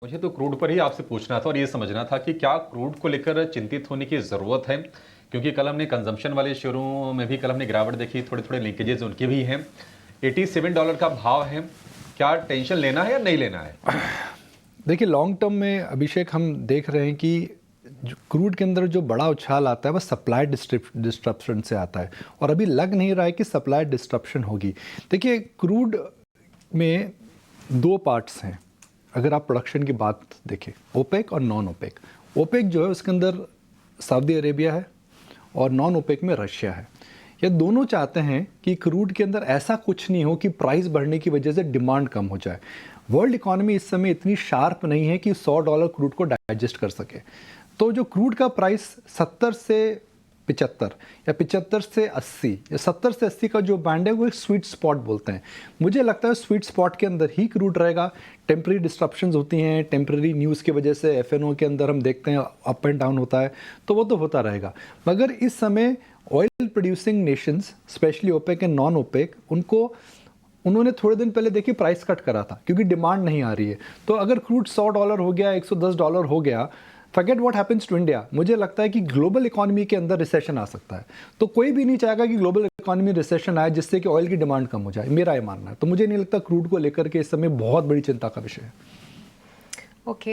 मुझे तो क्रूड पर ही आपसे पूछना था और ये समझना था कि क्या क्रूड को लेकर चिंतित होने की ज़रूरत है, क्योंकि कल हमने कंजम्पशन वाले शेयरों में भी कल हमने गिरावट देखी, थोड़े थोड़े लिंकेजेस उनके भी हैं। $87 का भाव है, क्या टेंशन लेना है या नहीं लेना है? देखिए, लॉन्ग टर्म में अभिषेक हम देख रहे हैं कि क्रूड के अंदर जो बड़ा उछाल आता है वह सप्लाई डिस्ट्रप्शन से आता है और अभी लग नहीं रहा है कि सप्लाई डिस्ट्रप्शन होगी। देखिए, क्रूड में दो पार्ट्स हैं। अगर आप प्रोडक्शन की बात देखें, ओपेक और नॉन ओपेक। ओपेक जो है उसके अंदर सऊदी अरेबिया है और नॉन ओपेक में रशिया है। ये दोनों चाहते हैं कि क्रूड के अंदर ऐसा कुछ नहीं हो कि प्राइस बढ़ने की वजह से डिमांड कम हो जाए। वर्ल्ड इकोनॉमी इस समय इतनी शार्प नहीं है कि $100 क्रूड को डाइजेस्ट कर सके। तो जो क्रूड का प्राइस 70 से 75 या 75 से 80 या 70 से 80 का जो बैंड है वो एक स्वीट स्पॉट बोलते हैं। मुझे लगता है स्वीट स्पॉट के अंदर ही क्रूड रहेगा। टेम्प्रेरी डिस्ट्रप्शंस होती हैं, टेम्प्रेरी न्यूज़ की वजह से एफएनओ के अंदर हम देखते हैं अप एंड डाउन होता है, तो वो तो होता रहेगा। मगर इस समय oil producing nations, specially OPEC and non OPEC, उन्होंने थोड़े दिन पहले देखिए प्राइस कट करा था क्योंकि डिमांड नहीं आ रही है। तो अगर क्रूड $100 हो गया, $110 हो गया, forget what happens to India. मुझे लगता है कि ग्लोबल इकोनॉमी के अंदर रिसेशन आ सकता है। तो कोई भी नहीं चाहेगा कि ग्लोबल इकोनॉमी रिसेशन आए जिससे कि ऑयल की डिमांड कम हो जाए, मेरा ये मानना है। तो मुझे नहीं लगता क्रूड को लेकर के इस समय बहुत बड़ी चिंता का विषय है। ओके।